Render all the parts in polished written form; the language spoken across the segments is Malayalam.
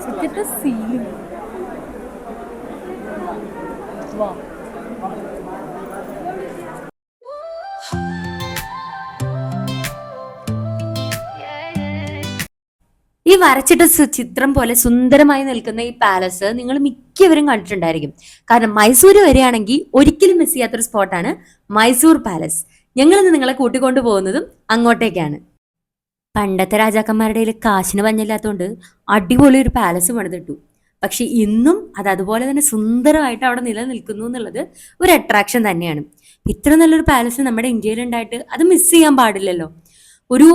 സത്യത്തെ സീലും വാ. ഈ വരച്ചിട്ട ചിത്രം പോലെ സുന്ദരമായി നിൽക്കുന്ന ഈ പാലസ് നിങ്ങൾ മിക്കവരും കണ്ടിട്ടുണ്ടായിരിക്കും. കാരണം മൈസൂർ വരികയാണെങ്കിൽ ഒരിക്കലും മിസ് ചെയ്യാത്തൊരു സ്പോട്ടാണ് മൈസൂർ പാലസ്. ഞങ്ങളിന്ന് നിങ്ങളെ കൂട്ടിക്കൊണ്ടു പോകുന്നതും അങ്ങോട്ടേക്കാണ്. പണ്ടത്തെ രാജാക്കന്മാരുടെ കയ്യിൽ കാശിന് പഞ്ഞില്ലാത്തതുകൊണ്ട് അടിപൊളി ഒരു പാലസ് പണിതിട്ടു. പക്ഷെ ഇന്നും അത് അതുപോലെ തന്നെ സുന്ദരമായിട്ട് അവിടെ നിലനിൽക്കുന്നു എന്നുള്ളത് ഒരു അട്രാക്ഷൻ തന്നെയാണ്. ഇത്ര നല്ലൊരു പാലസ് നമ്മുടെ ഇന്ത്യയിൽ ഉണ്ടായിട്ട് അത് മിസ് ചെയ്യാൻ പാടില്ലല്ലോ. ഒരു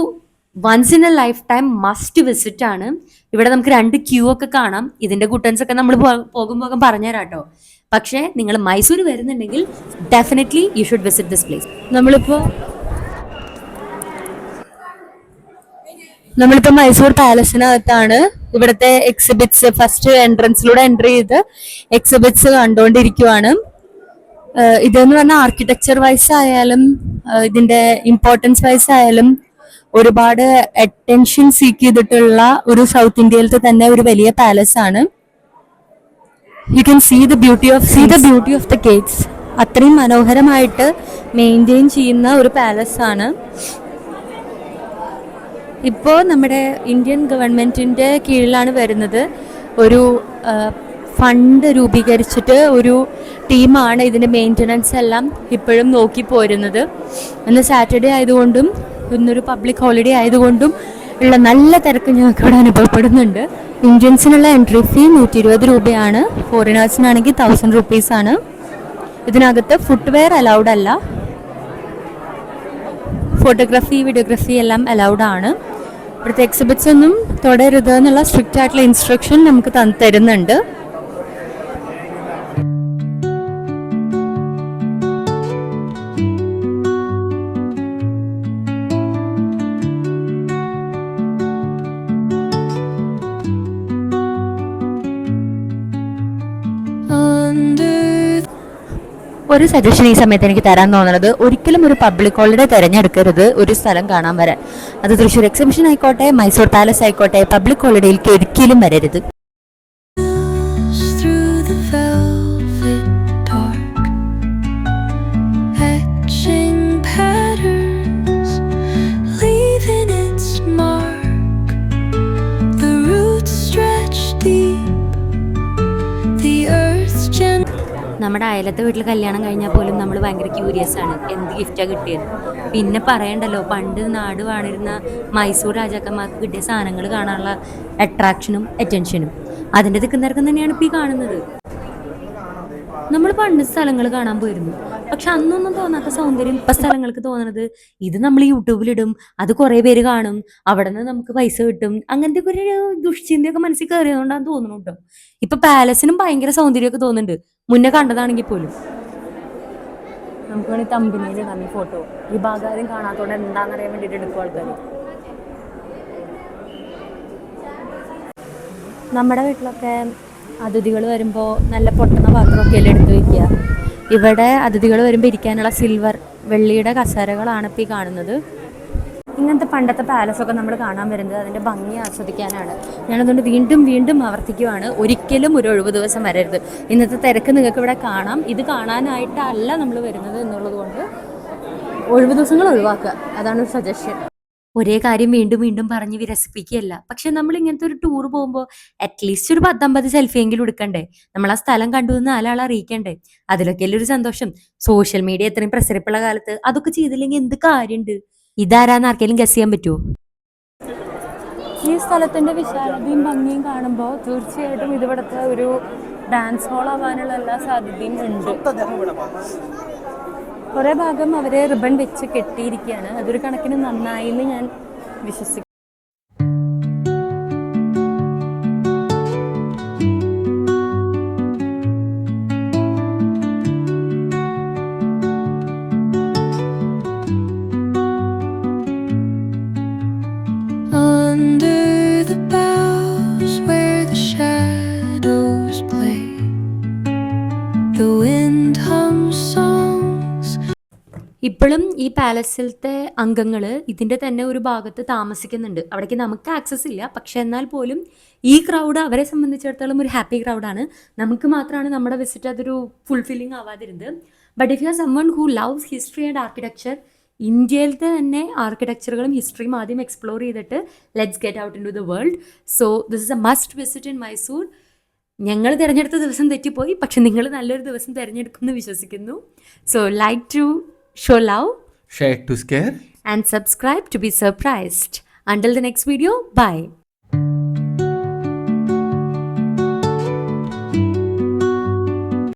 once in a lifetime must visit ആണ്. ഇവിടെ നമുക്ക് 2 ക്യൂ ഒക്കെ കാണാം. ഇതിന്റെ കുട്ടൻസ് ഒക്കെ നമ്മൾ പോകുമ്പോൾ പറഞ്ഞുതരാം കേട്ടോ. പക്ഷേ നിങ്ങൾ മൈസൂർ വരുന്നുണ്ടെങ്കിൽ definitely you should visit this place. നമ്മളിപ്പോ മൈസൂർ പാലസിനകത്താണ്. ഇവിടുത്തെ എക്സിബിറ്റ്സ് ഫസ്റ്റ് എൻട്രൻസിലൂടെ എൻട്രി ചെയ്ത് എക്സിബിറ്റ്സ് കണ്ടുകൊണ്ടിരിക്കുവാണ്. ഇതെന്ന് പറഞ്ഞാൽ ആർക്കിടെക്ചർ വൈസ് ആയാലും ഇതിന്റെ ഇമ്പോർട്ടൻസ് വൈസ് ആയാലും ഒരുപാട് അറ്റൻഷൻ സീക്ക് ചെയ്തിട്ടുള്ള ഒരു സൗത്ത് ഇന്ത്യയിലത്തെ തന്നെ ഒരു വലിയ പാലസ് ആണ്. You can see the beauty of the gates. അത്രയും മനോഹരമായിട്ട് മെയിൻറ്റെയിൻ ചെയ്യുന്ന ഒരു പാലസ് ആണ്. ഇപ്പോൾ നമ്മുടെ ഇന്ത്യൻ ഗവൺമെന്റിന്റെ കീഴിലാണ് വരുന്നത്. ഒരു ഫണ്ട് രൂപീകരിച്ചിട്ട് ഒരു ടീമാണ് ഇതിന്റെ മെയിൻ്റനൻസ് എല്ലാം ഇപ്പോഴും നോക്കി പോരുന്നത്. ഇന്ന് സാറ്റർഡേ ആയതുകൊണ്ടും ഇന്നൊരു പബ്ലിക് ഹോളിഡേ ആയതുകൊണ്ടും ഉള്ള നല്ല തിരക്ക് ഞങ്ങൾക്ക് ഇവിടെ അനുഭവപ്പെടുന്നുണ്ട്. ഇന്ത്യൻസിനുള്ള എൻട്രി ഫീ 120 രൂപയാണ്. ഫോറിനേഴ്സിനാണെങ്കിൽ 1000 റുപ്പീസാണ്. ഇതിനകത്ത് ഫുട്വെയർ അലൗഡ് അല്ല. ഫോട്ടോഗ്രാഫി വീഡിയോഗ്രാഫി എല്ലാം അലൗഡ് ആണ്. ഇവിടുത്തെ എക്സിബിറ്റ്സ് ഒന്നും തുടരുത് എന്നുള്ള സ്ട്രിക്റ്റ് ആയിട്ടുള്ള ഇൻസ്ട്രക്ഷൻ നമുക്ക് തരുന്നുണ്ട്. ഒരു സജഷൻ ഈ സമയത്ത് എനിക്ക് തരാൻ തോന്നുന്നത്, ഒരിക്കലും ഒരു പബ്ലിക് ഹോളിഡേ തിരഞ്ഞെടുക്കരുത് ഒരു സ്ഥലം കാണാൻ വരാൻ. അത് തൃശ്ശൂർ എക്സിബിഷൻ ആയിക്കോട്ടെ, മൈസൂർ പാലസ് ആയിക്കോട്ടെ, പബ്ലിക് ഹോളിഡേയിലേക്ക് ഒരിക്കലും വരരുത്. നമ്മുടെ അയലത്തെ വീട്ടിൽ കല്യാണം കഴിഞ്ഞാൽ പോലും നമ്മൾ ഭയങ്കര ക്യൂരിയസ് ആണ് എന്ത് ഗിഫ്റ്റാണ് കിട്ടിയത്. പിന്നെ പറയണ്ടല്ലോ, പണ്ട് നാട് വാണിരുന്ന മൈസൂർ രാജാക്കന്മാർക്ക് കിട്ടിയ സാധനങ്ങൾ കാണാനുള്ള അട്രാക്ഷനും അറ്റൻഷനും അതിൻ്റെ തിക്കുന്നിറക്കം തന്നെയാണ് ഇപ്പോൾ ഈ കാണുന്നത്. നമ്മൾ പണ്ട് സ്ഥലങ്ങൾ കാണാൻ പോയിരുന്നു, പക്ഷെ അന്നൊന്നും തോന്നാത്ത സൗന്ദര്യം ഇപ്പം സ്ഥലങ്ങൾക്ക് തോന്നുന്നത്. ഇത് നമ്മൾ യൂട്യൂബിലിടും, അത് കുറേ പേര് കാണും, അവിടെ നിന്ന് നമുക്ക് പൈസ കിട്ടും, അങ്ങനത്തെ ഒരു ദുഷ്ചിന്തയൊക്കെ മനസ്സിൽ കയറിയതുകൊണ്ടാണ് തോന്നുന്നു കേട്ടോ. ഇപ്പൊ പാലസിനും ഭയങ്കര സൗന്ദര്യമൊക്കെ തോന്നുന്നുണ്ട്, മുന്നേ കണ്ടതാണെങ്കിൽ പോലും. നമുക്ക് വേണമെങ്കിൽ തമ്പിനിയിലിടാം ഈ ഫോട്ടോ. ഈ ഭാഗം കാണാത്തോടെ എന്താണെന്നറിയാൻ വേണ്ടിയിട്ട് എടുക്കും ആൾക്കാർ. നമ്മുടെ വീട്ടിലൊക്കെ അതിഥികൾ വരുമ്പോൾ നല്ല പൊട്ടുന്ന പാത്രമൊക്കെ അല്ലേ എടുത്ത് വയ്ക്കുക. ഇവിടെ അതിഥികൾ വരുമ്പോൾ ഇരിക്കാനുള്ള സിൽവർ വെള്ളിയുടെ കസേരകളാണ് ഇപ്പോൾ ഈ കാണുന്നത്. ഇങ്ങനത്തെ പണ്ടത്തെ പാലസൊക്കെ നമ്മൾ കാണാൻ വരുന്നത് അതിൻ്റെ ഭംഗി ആസ്വദിക്കാനാണ്. ഞാനതുകൊണ്ട് വീണ്ടും വീണ്ടും ആവർത്തിക്കുവാണ്, ഒരിക്കലും ഒരു ഒഴിവ് ദിവസം വരരുത്. ഇന്നത്തെ തിരക്ക് നിങ്ങൾക്ക് ഇവിടെ കാണാം. ഇത് കാണാനായിട്ടല്ല നമ്മൾ വരുന്നത് എന്നുള്ളത് കൊണ്ട് ഒഴിവ് ദിവസങ്ങൾ ഒഴിവാക്കുക, അതാണ് ഒരു സജഷൻ. ഒരേ കാര്യം വീണ്ടും വീണ്ടും പറഞ്ഞ് വിരസിപ്പിക്കുകയല്ല. പക്ഷെ നമ്മൾ ഇങ്ങനത്തെ ഒരു ടൂർ പോകുമ്പോൾ അറ്റ്ലീസ്റ്റ് ഒരു 10-50 സെൽഫിയെങ്കിലും എടുക്കണ്ടേ? നമ്മൾ ആ സ്ഥലം കണ്ടു എന്ന് 4 ആളെ അറിയിക്കണ്ടേ? അതിലൊക്കെയല്ലേ ഒരു സന്തോഷം. സോഷ്യൽ മീഡിയ എത്രയും പ്രസരിപ്പുള്ള കാലത്ത് അതൊക്കെ ചെയ്തില്ലെങ്കിൽ എന്ത് കാര്യമുണ്ട്? ഇതാരാന്ന് ആർക്കെങ്കിലും ഗസ് ചെയ്യാൻ പറ്റുമോ? ഈ സ്ഥലത്തിന്റെ വിശാലതയും ഭംഗിയും കാണുമ്പോൾ തീർച്ചയായിട്ടും ഇതിവിടുത്തെ ഒരു ഡാൻസ് ഹോൾ ആവാനുള്ള എല്ലാ സാധ്യതയും ഉണ്ട്. കുറേ ഭാഗം അവരെ റിബൺ വെച്ച് കെട്ടിയിരിക്കുകയാണ്. അതൊരു കണക്കിന് നന്നായി എന്ന് ഞാൻ വിശ്വസിക്കുന്നു. ഇപ്പോഴും ഈ പാലസിലത്തെ അംഗങ്ങൾ ഇതിൻ്റെ തന്നെ ഒരു ഭാഗത്ത് താമസിക്കുന്നുണ്ട്. അവിടേക്ക് നമുക്ക് ആക്സസ് ഇല്ല, പക്ഷെ എന്നാൽ പോലും ഈ ക്രൗഡ് അവരെ സംബന്ധിച്ചിടത്തോളം ഒരു ഹാപ്പി ക്രൗഡാണ്. നമുക്ക് മാത്രമാണ് നമ്മുടെ വിസിറ്റ് അതൊരു ഫുൾഫില്ലിംഗ് ആവാതിരുന്നത്. But if you are someone who loves history and architecture, ഇന്ത്യയിലത്തെ തന്നെ ആർക്കിടെക്ചറുകളും ഹിസ്റ്ററിയും ആദ്യം എക്സ്പ്ലോർ ചെയ്തിട്ട് let's get out into the world. So this is a must visit in Mysore. ഞങ്ങൾ തിരഞ്ഞെടുത്ത ദിവസം തെറ്റിപ്പോയി, പക്ഷെ നിങ്ങൾ നല്ലൊരു ദിവസം തിരഞ്ഞെടുക്കുമെന്ന് വിശ്വസിക്കുന്നു. So like to show love, share to scare, and subscribe to be surprised. Until the next video, bye.